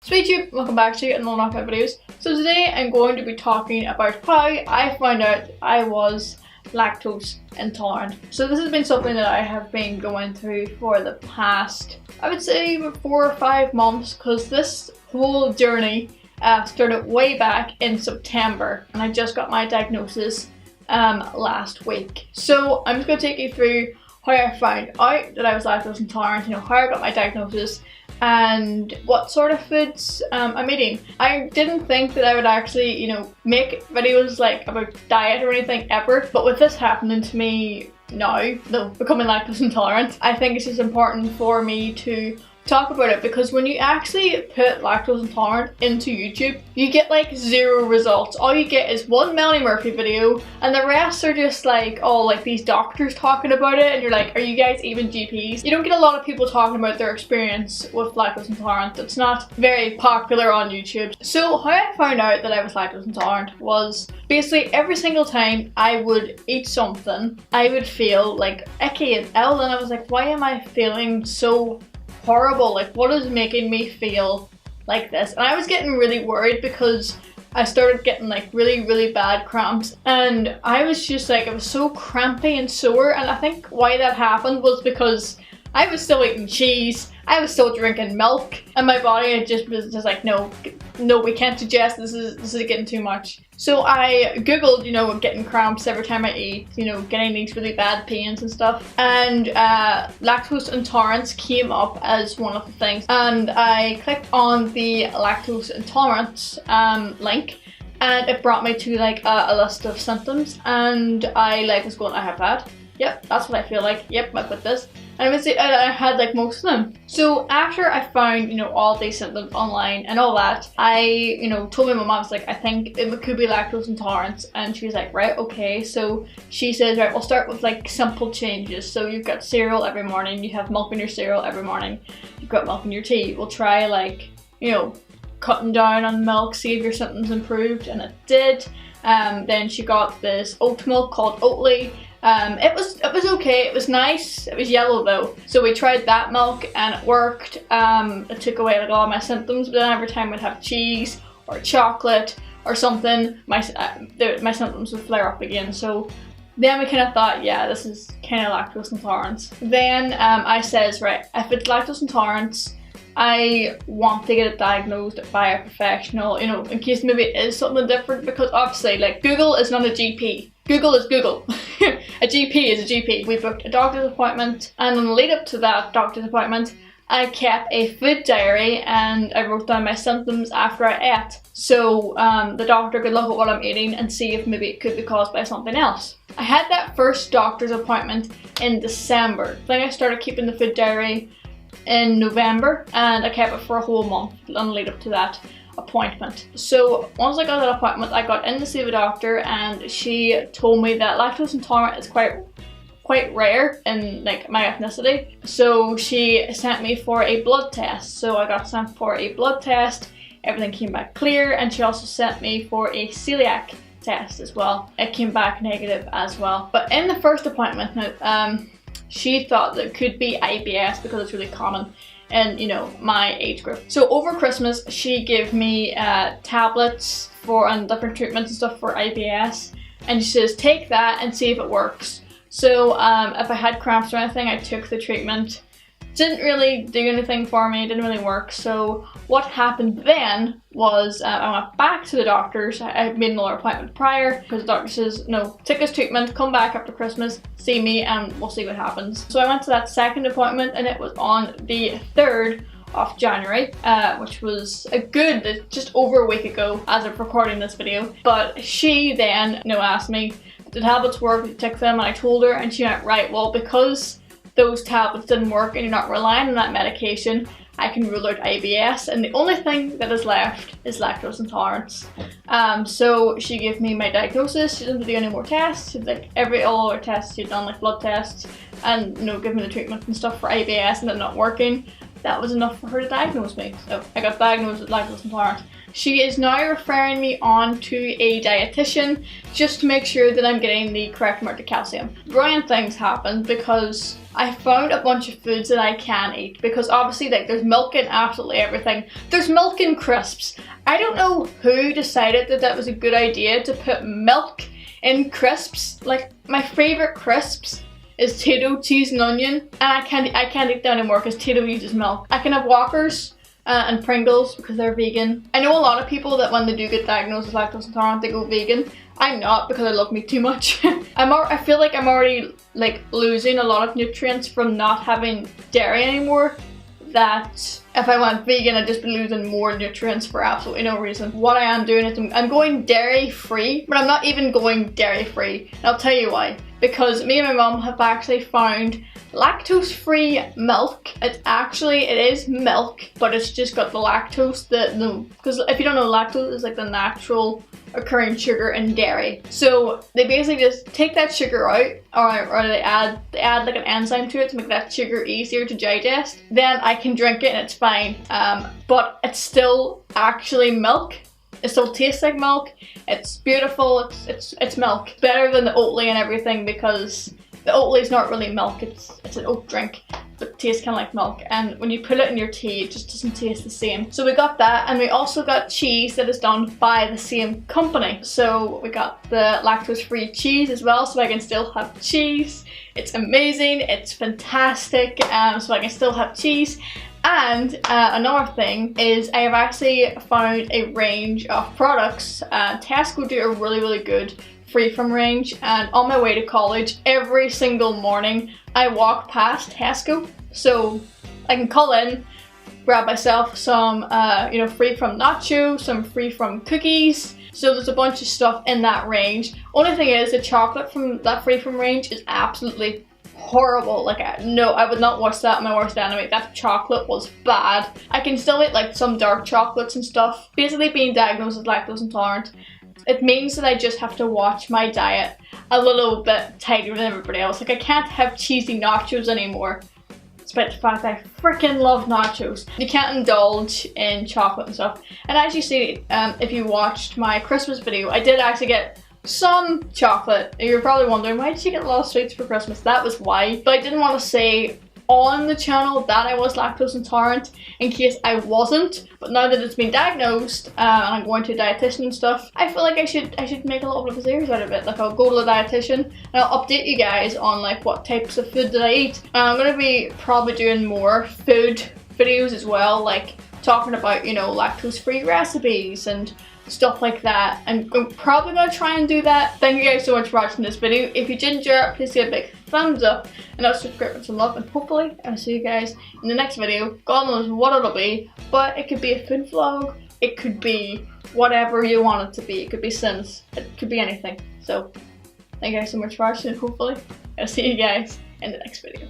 Sweet YouTube, welcome back to another one of my videos. So today I'm going to be talking about how I found out I was lactose intolerant. So this has been something that I have been going through for the past, I would say, 4 or 5 months, because this whole journey started way back in September, and I just got my diagnosis last week. So I'm just going to take you through how I found out that I was lactose intolerant, how I got my diagnosis, and what sort of foods I'm eating. I didn't think that I would actually, make videos like about diet or anything ever, but with this happening to me now, becoming lactose intolerant, I think it's just important for me to talk about it, because when you actually put lactose intolerant into YouTube, you get like 0 results. All you get is one Melanie Murphy video, and the rest are just like all like these doctors talking about it, and you're like, are you guys even GPs? You don't get a lot of people talking about their experience with lactose intolerant. It's not very popular on YouTube. So how I found out that I was lactose intolerant was basically every single time I would eat something, I would feel like icky and ill, and I was like, why am I feeling so horrible? Like, what is making me feel like this? And I was getting really worried because I started getting like really bad cramps, and I was just like, it was so crampy and sore. And I think why that happened was because I was still eating cheese, I was still drinking milk, and my body was just like, no, we can't digest this. This is getting too much. So I googled, getting cramps every time I eat, getting these really bad pains and stuff, and lactose intolerance came up as one of the things, and I clicked on the lactose intolerance link, and it brought me to like a list of symptoms, and I was going, I have that. Yep, that's what I feel like. Yep, I've got this. And I had like most of them. So after I found, all these symptoms online and all that, I, told my mom, I was like, I think it could be lactose intolerance. And she was like, right, okay. So she says, right, we'll start with like simple changes. So you've got cereal every morning, you have milk in your cereal every morning, you've got milk in your tea. We'll try like, cutting down on milk, see if your symptoms improved, and it did. Then she got this oat milk called Oatly. It was okay, it was nice, it was yellow though. So we tried that milk and it worked. It took away like all of my symptoms, but then every time I'd have cheese or chocolate or something, my symptoms would flare up again. So then we kind of thought, yeah, this is kind of lactose intolerance. Then I says, right, if it's lactose intolerance, I want to get it diagnosed by a professional, in case maybe it is something different, because obviously, like, Google is not a GP. Google is Google. A GP is a GP. We booked a doctor's appointment, and in the lead up to that doctor's appointment, I kept a food diary and I wrote down my symptoms after I ate. So the doctor could look at what I'm eating and see if maybe it could be caused by something else. I had that first doctor's appointment in December. I think I started keeping the food diary in November, and I kept it for a whole month in the lead up to that appointment. So once I got that appointment, I got in to see the doctor, and she told me that lactose intolerant is quite rare in like my ethnicity. So she sent me for a blood test. So I got sent for a blood test, everything came back clear, and she also sent me for a celiac test as well. It came back negative as well. But in the first appointment, she thought that it could be IBS because it's really common in, my age group. So over Christmas, she gave me tablets and different treatments and stuff for IBS, and she says, take that and see if it works. So if I had cramps or anything, I took the treatment. Didn't really do anything for me, it didn't really work. So what happened then was I went back to the doctors. I had made another appointment prior, because the doctor says, no, take this treatment, come back after Christmas, see me, and we'll see what happens. So I went to that second appointment, and it was on the 3rd of January, which was just over a week ago as of recording this video. But she then, asked me, did tablets work, did you take them? And I told her, and she went, right, well, because those tablets didn't work and you're not relying on that medication, I can rule out IBS, and the only thing that is left is lactose intolerance. So she gave me my diagnosis. She didn't do any more tests. She did like all other tests she'd done, like blood tests, and give me the treatment and stuff for IBS, and it not working. That was enough for her to diagnose me. So I got diagnosed with lactose intolerant. she is now referring me on to a dietitian just to make sure that I'm getting the correct amount of calcium. Brilliant things happened because I found a bunch of foods that I can eat, because obviously like there's milk in absolutely everything. There's milk in crisps. I don't know who decided that that was a good idea to put milk in crisps. Like my favorite crisps is Tito, cheese and onion, and I can't eat that anymore because Tito uses milk. I can have Walkers and Pringles because they're vegan. I know a lot of people that when they do get diagnosed with lactose intolerant they go vegan. I'm not, because I love meat too much. I feel like I'm already like losing a lot of nutrients from not having dairy anymore, that if I went vegan I'd just be losing more nutrients for absolutely no reason. What I am doing is I'm going dairy free, but I'm not even going dairy free, and I'll tell you why. Because me and my mom have actually found lactose free milk. It is milk, but it's just got the lactose, because if you don't know, lactose is like the natural occurring sugar in dairy. So they basically just take that sugar out, or they add like an enzyme to it to make that sugar easier to digest. Then I can drink it and it's fine. But it's still actually milk. It still tastes like milk. It's beautiful. It's milk. Better than the Oatly and everything, because the Oatly is not really milk. It's an oat drink, but it tastes kind of like milk. And when you put it in your tea, it just doesn't taste the same. So we got that, and we also got cheese that is done by the same company. So we got the lactose-free cheese as well, so I can still have cheese. It's amazing. It's fantastic. So I can still have cheese. And another thing is I have actually found a range of products. Tesco do a really good free from range, and on my way to college every single morning I walk past Tesco, so I can call in, grab myself some free from nachos, some free from cookies. So there's a bunch of stuff in that range. Only thing is the chocolate from that free from range is absolutely horrible. Like no, I would not watch that in my worst enemy. That chocolate was bad. I can still eat like some dark chocolates and stuff. Basically, being diagnosed with lactose intolerant, it means that I just have to watch my diet a little bit tighter than everybody else. Like I can't have cheesy nachos anymore, despite the fact that I freaking love nachos. You can't indulge in chocolate and stuff. And as you see, if you watched my Christmas video, I did actually get some chocolate. You're probably wondering, why did you get a lot of sweets for Christmas? That was why. But I didn't want to say on the channel that I was lactose intolerant in case I wasn't. But now that it's been diagnosed and I'm going to a dietitian and stuff, I feel like I should make a little bit of a series out of it. Like I'll go to the dietitian and I'll update you guys on like what types of food that I eat. I'm going to be probably doing more food videos as well, like talking about, you know, lactose free recipes and stuff like that. And I'm probably going to try and do that. Thank you guys so much for watching this video. If you did enjoy it, please give a big thumbs up and also subscribe with some love, and hopefully I'll see you guys in the next video. God knows what it'll be, but it could be a food vlog, it could be whatever you want it to be, it could be Sims, it could be anything. So thank you guys so much for watching, and hopefully I'll see you guys in the next video.